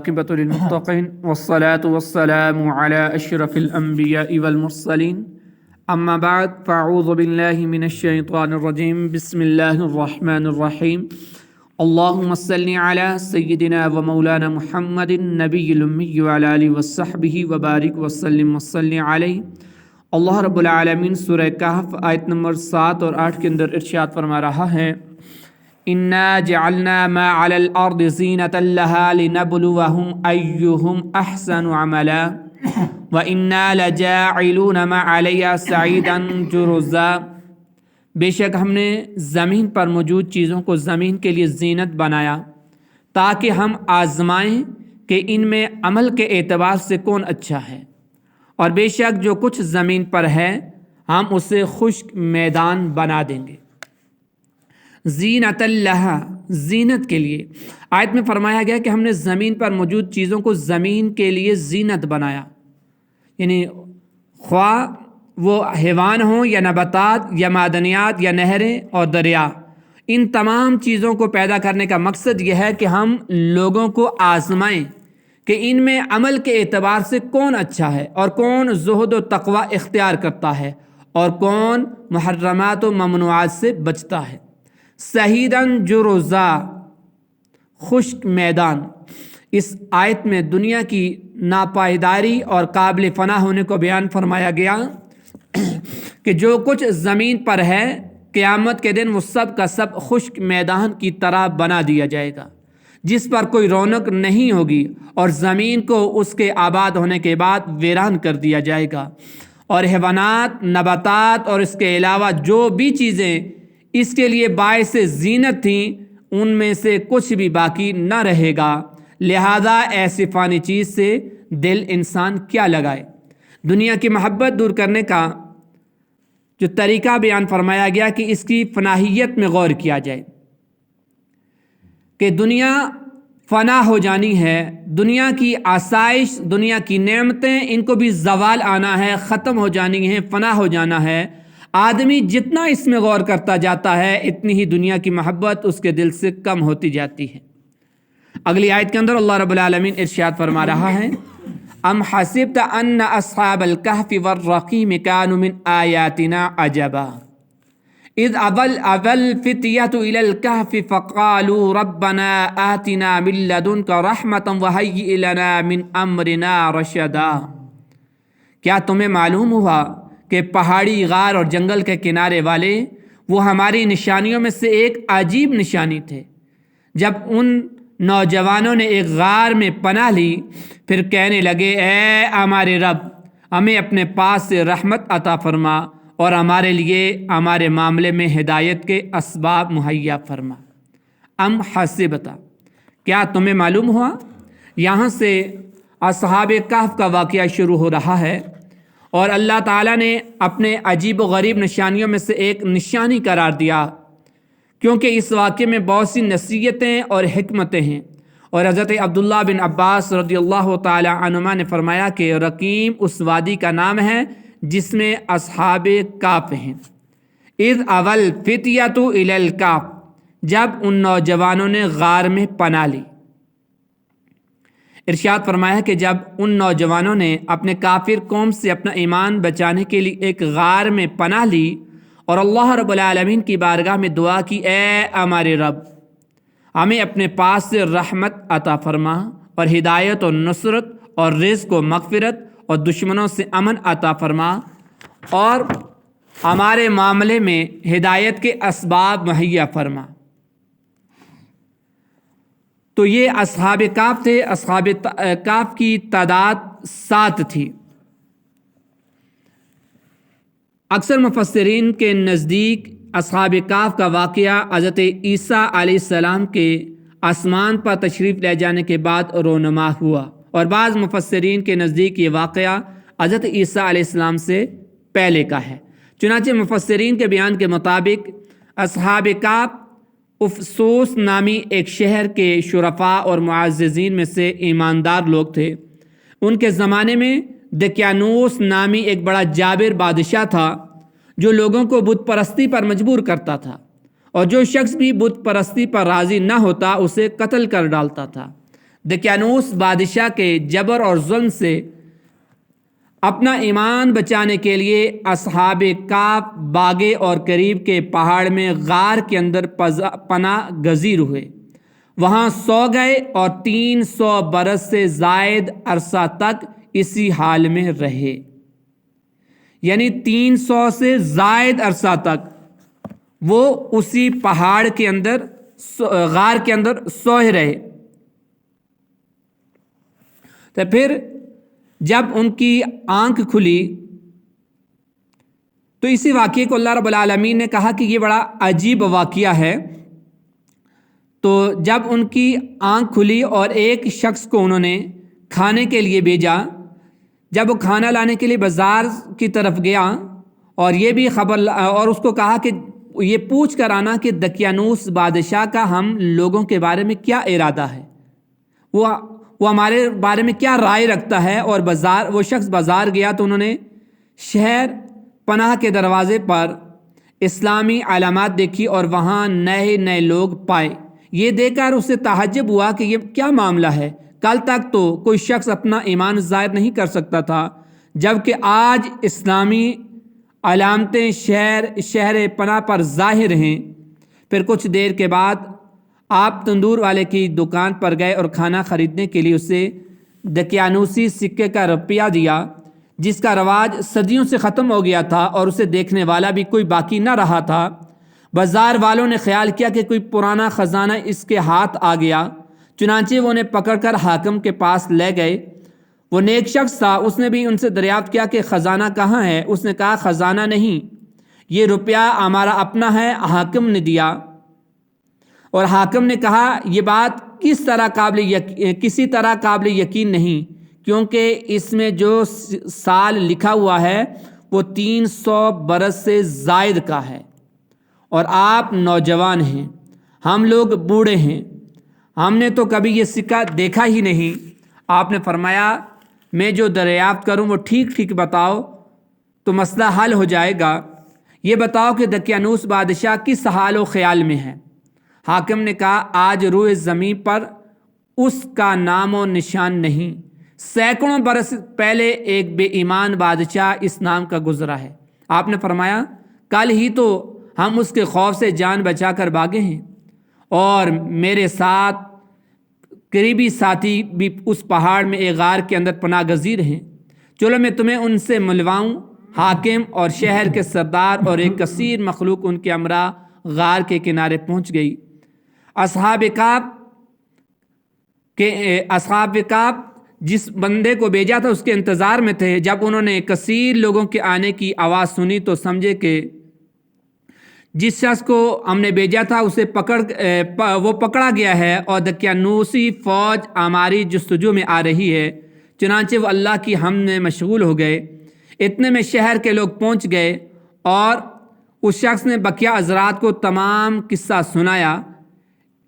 والعاقبۃ للمتقین والصلاة والسلام علی اشرف الانبیاء والمرسلین اما بعد فاعوذ باللہ من الشیطان الرجیم بسم اللہ الرحمن الرحیم اللہم صلی علی سیدنا و مولانا محمد النبی الامی وعلی آلہ وصحبہ وبارک وسلم وصلی علیہ۔ اللہ رب العالمین سورہ کہف آیت نمبر 7 اور 8 کے اندر ارشاد فرما رہا ہے اِنَّا جَعَلْنَا مَا عَلَى الْأَرْضِ زِينَةً لَهَا لِنَبْلُوَهُمْ أَيُّهُمْ أَحْسَنُ عَمَلًا وَإِنَّا لَجَاعِلُونَ مَا عَلَيْهَا سَعِيدًا جُرُزًا۔ بے شک ہم نے زمین پر موجود چیزوں کو زمین کے لیے زینت بنایا تاکہ ہم آزمائیں کہ ان میں عمل کے اعتبار سے کون اچھا ہے، اور بے شک جو کچھ زمین پر ہے ہم اسے خشک میدان بنا دیں گے۔ زینت اللہ، زینت کے لیے آیت میں فرمایا گیا کہ ہم نے زمین پر موجود چیزوں کو زمین کے لیے زینت بنایا، یعنی خواہ وہ حیوان ہوں یا نباتات یا معدنیات یا نہریں اور دریا، ان تمام چیزوں کو پیدا کرنے کا مقصد یہ ہے کہ ہم لوگوں کو آزمائیں کہ ان میں عمل کے اعتبار سے کون اچھا ہے اور کون زہد و تقوی اختیار کرتا ہے اور کون محرمات و ممنوعات سے بچتا ہے۔ صحیداً جرزا، خشک میدان۔ اس آیت میں دنیا کی ناپائیداری اور قابل فنا ہونے کو بیان فرمایا گیا کہ جو کچھ زمین پر ہے قیامت کے دن وہ سب کا سب خشک میدان کی طرح بنا دیا جائے گا، جس پر کوئی رونق نہیں ہوگی، اور زمین کو اس کے آباد ہونے کے بعد ویران کر دیا جائے گا، اور حیوانات، نباتات اور اس کے علاوہ جو بھی چیزیں اس کے لیے باعث زینت تھیں ان میں سے کچھ بھی باقی نہ رہے گا۔ لہذا ایسی فانی چیز سے دل انسان کیا لگائے۔ دنیا کی محبت دور کرنے کا جو طریقہ بیان فرمایا گیا کہ اس کی فناہیت میں غور کیا جائے کہ دنیا فنا ہو جانی ہے، دنیا کی آسائش، دنیا کی نعمتیں، ان کو بھی زوال آنا ہے، ختم ہو جانی ہے، فنا ہو جانا ہے۔ آدمی جتنا اس میں غور کرتا جاتا ہے اتنی ہی دنیا کی محبت اس کے دل سے کم ہوتی جاتی ہے۔ اگلی آیت کے اندر اللہ رب العالمین ارشاد فرما رہا ہے ام حسبت ان اصحاب الکہف والرقیم كانوا من آیاتنا عجبا اذ اول الفتیۃ الی الکہف فقالوا ربنا آتنا من لدنک رحمۃ وہیئ لنا من امرنا رشدا۔ کیا تمہیں معلوم ہوا کہ پہاڑی، غار اور جنگل کے کنارے والے وہ ہماری نشانیوں میں سے ایک عجیب نشانی تھے؟ جب ان نوجوانوں نے ایک غار میں پناہ لی پھر کہنے لگے اے ہمارے رب، ہمیں اپنے پاس سے رحمت عطا فرما اور ہمارے لیے ہمارے معاملے میں ہدایت کے اسباب مہیا فرما۔ ام حسبتا، کیا تمہیں معلوم ہوا؟ یہاں سے اصحاب کہف کا واقعہ شروع ہو رہا ہے، اور اللہ تعالیٰ نے اپنے عجیب و غریب نشانیوں میں سے ایک نشانی قرار دیا، کیونکہ اس واقعے میں بہت سی نصیحتیں اور حکمتیں ہیں۔ اور حضرت عبداللہ بن عباس رضی اللہ تعالی عنہما نے فرمایا کہ رقیم اس وادی کا نام ہے جس میں اصحاب کہف ہیں۔ اذ اول فتیۃ الی الکہف، جب ان نوجوانوں نے غار میں پناہ لی۔ ارشاد فرمایا کہ جب ان نوجوانوں نے اپنے کافر قوم سے اپنا ایمان بچانے کے لیے ایک غار میں پناہ لی اور اللہ رب العالمین کی بارگاہ میں دعا کی اے ہمارے رب، ہمیں اپنے پاس سے رحمت عطا فرما اور ہدایت اور نصرت اور رزق و مغفرت اور دشمنوں سے امن عطا فرما اور ہمارے معاملے میں ہدایت کے اسباب مہیا فرما۔ تو یہ اصحاب کہف تھے۔ اصحاب کہف کی تعداد 7 تھی۔ اکثر مفسرین کے نزدیک اصحاب کہف کا واقعہ حضرت عیسیٰ علیہ السلام کے آسمان پر تشریف لے جانے کے بعد رونما ہوا، اور بعض مفسرین کے نزدیک یہ واقعہ حضرت عیسیٰ علیہ السلام سے پہلے کا ہے۔ چنانچہ مفسرین کے بیان کے مطابق اصحاب کہف افسوس نامی ایک شہر کے شرفاء اور معززین میں سے ایماندار لوگ تھے۔ ان کے زمانے میں دقیانوس نامی ایک بڑا جابر بادشاہ تھا جو لوگوں کو بت پرستی پر مجبور کرتا تھا، اور جو شخص بھی بت پرستی پر راضی نہ ہوتا اسے قتل کر ڈالتا تھا۔ دقیانوس بادشاہ کے جبر اور ظلم سے اپنا ایمان بچانے کے لیے اصحاب کہف باغے اور قریب کے پہاڑ میں غار کے اندر پناہ گزیر ہوئے، وہاں سو گئے اور 300 برس سے زائد عرصہ تک اسی حال میں رہے، یعنی 300 سے زائد عرصہ تک وہ اسی پہاڑ کے اندر غار کے اندر سوئے رہے۔ تو پھر جب ان کی آنکھ کھلی تو اسی واقعے کو اللہ رب العالمین نے کہا کہ یہ بڑا عجیب واقعہ ہے۔ تو جب ان کی آنکھ کھلی اور ایک شخص کو انہوں نے کھانے کے لیے بھیجا، جب وہ کھانا لانے کے لیے بازار کی طرف گیا اور یہ بھی خبر اور اس کو کہا کہ یہ پوچھ کر آنا کہ دقیانوس بادشاہ کا ہم لوگوں کے بارے میں کیا ارادہ ہے، وہ ہمارے بارے میں کیا رائے رکھتا ہے۔ اور وہ شخص بازار گیا تو انہوں نے شہر پناہ کے دروازے پر اسلامی علامات دیکھی اور وہاں نئے نئے لوگ پائے۔ یہ دیکھ کر اسے تعجب ہوا کہ یہ کیا معاملہ ہے، کل تک تو کوئی شخص اپنا ایمان ظاہر نہیں کر سکتا تھا، جبکہ آج اسلامی علامتیں شہر پناہ پر ظاہر ہیں۔ پھر کچھ دیر کے بعد آپ تندور والے کی دکان پر گئے اور کھانا خریدنے کے لیے اسے دقیانوسی سکے کا روپیہ دیا، جس کا رواج صدیوں سے ختم ہو گیا تھا اور اسے دیکھنے والا بھی کوئی باقی نہ رہا تھا۔ بازار والوں نے خیال کیا کہ کوئی پرانا خزانہ اس کے ہاتھ آ گیا، چنانچہ وہ انہیں پکڑ کر حاکم کے پاس لے گئے۔ وہ نیک شخص تھا، اس نے بھی ان سے دریافت کیا کہ خزانہ کہاں ہے۔ اس نے کہا خزانہ نہیں، یہ روپیہ ہمارا اپنا ہے، حاکم نے دیا۔ اور حاکم نے کہا یہ بات کسی طرح قابل یقین نہیں، کیونکہ اس میں جو سال لکھا ہوا ہے وہ 300 برس سے زائد کا ہے، اور آپ نوجوان ہیں، ہم لوگ بوڑھے ہیں، ہم نے تو کبھی یہ سکہ دیکھا ہی نہیں۔ آپ نے فرمایا میں جو دریافت کروں وہ ٹھیک ٹھیک بتاؤ تو مسئلہ حل ہو جائے گا۔ یہ بتاؤ کہ دقیانوس بادشاہ کس حال و خیال میں ہے۔ حاکم نے کہا آج روئے زمین پر اس کا نام و نشان نہیں، سینکڑوں برس پہلے ایک بے ایمان بادشاہ اس نام کا گزرا ہے۔ آپ نے فرمایا کل ہی تو ہم اس کے خوف سے جان بچا کر بھاگے ہیں، اور میرے ساتھ قریبی ساتھی بھی اس پہاڑ میں ایک غار کے اندر پناہ گزیر ہیں، چلو میں تمہیں ان سے ملواؤں۔ حاکم اور شہر کے سردار اور ایک کثیر مخلوق ان کے ہمراہ غار کے کنارے پہنچ گئی۔ اصحاب کہف جس بندے کو بھیجا تھا اس کے انتظار میں تھے۔ جب انہوں نے کثیر لوگوں کے آنے کی آواز سنی تو سمجھے کہ جس شخص کو ہم نے بھیجا تھا اسے وہ پکڑا گیا ہے، اور دقیانوسی فوج ہماری جستجو میں آ رہی ہے۔ چنانچہ وہ اللہ کی حمد میں مشغول ہو گئے۔ اتنے میں شہر کے لوگ پہنچ گئے اور اس شخص نے بقیہ حضرات کو تمام قصہ سنایا۔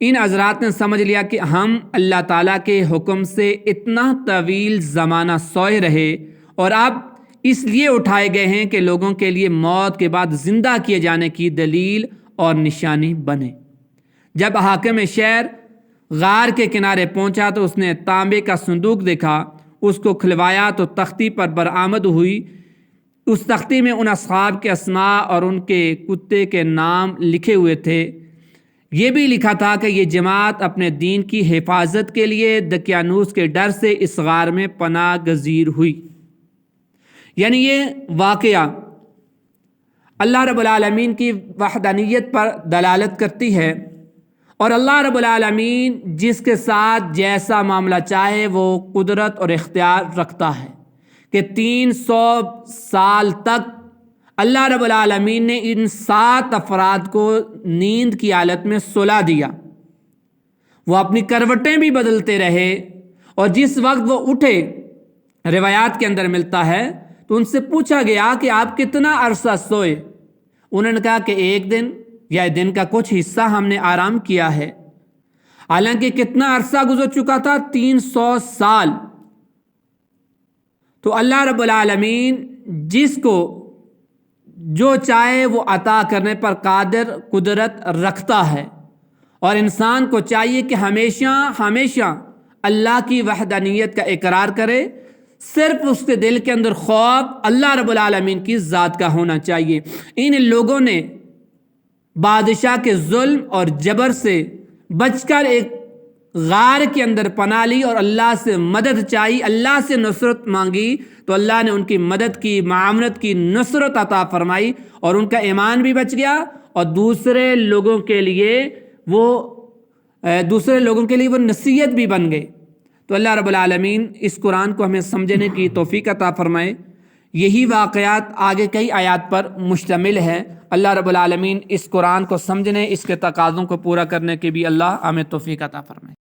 ان حضرات نے سمجھ لیا کہ ہم اللہ تعالیٰ کے حکم سے اتنا طویل زمانہ سوئے رہے اور اب اس لیے اٹھائے گئے ہیں کہ لوگوں کے لیے موت کے بعد زندہ کیے جانے کی دلیل اور نشانی بنے۔ جب حاکم شہر غار کے کنارے پہنچا تو اس نے تانبے کا صندوق دیکھا، اس کو کھلوایا تو تختی پر برآمد ہوئی۔ اس تختی میں ان اصحاب کے اسماء اور ان کے کتے کے نام لکھے ہوئے تھے۔ یہ بھی لکھا تھا کہ یہ جماعت اپنے دین کی حفاظت کے لیے دقیانوس کے ڈر سے اس غار میں پناہ گزیر ہوئی۔ یعنی یہ واقعہ اللہ رب العالمین کی وحدانیت پر دلالت کرتی ہے، اور اللہ رب العالمین جس کے ساتھ جیسا معاملہ چاہے وہ قدرت اور اختیار رکھتا ہے کہ 300 سال تک اللہ رب العالمین نے ان 7 افراد کو نیند کی حالت میں سلا دیا۔ وہ اپنی کروٹیں بھی بدلتے رہے، اور جس وقت وہ اٹھے روایات کے اندر ملتا ہے تو ان سے پوچھا گیا کہ آپ کتنا عرصہ سوئے۔ انہوں نے کہا کہ 1 دن یا دن کا کچھ حصہ ہم نے آرام کیا ہے، حالانکہ کتنا عرصہ گزر چکا تھا، 300 سال۔ تو اللہ رب العالمین جس کو جو چاہے وہ عطا کرنے پر قادر قدرت رکھتا ہے، اور انسان کو چاہیے کہ ہمیشہ اللہ کی وحدانیت کا اقرار کرے، صرف اس کے دل کے اندر خوف اللہ رب العالمین کی ذات کا ہونا چاہیے۔ ان لوگوں نے بادشاہ کے ظلم اور جبر سے بچ کر ایک غار کے اندر پناہ لی اور اللہ سے مدد چاہی، اللہ سے نصرت مانگی، تو اللہ نے ان کی مدد کی، معاونت کی، نصرت عطا فرمائی، اور ان کا ایمان بھی بچ گیا، اور دوسرے لوگوں کے لیے وہ نصیحت بھی بن گئے۔ تو اللہ رب العالمین اس قرآن کو ہمیں سمجھنے کی توفیق عطا فرمائے۔ یہی واقعات آگے کئی آیات پر مشتمل ہے۔ اللہ رب العالمین اس قرآن کو سمجھنے، اس کے تقاضوں کو پورا کرنے کی بھی اللہ ہمیں توفیق عطا فرمائے۔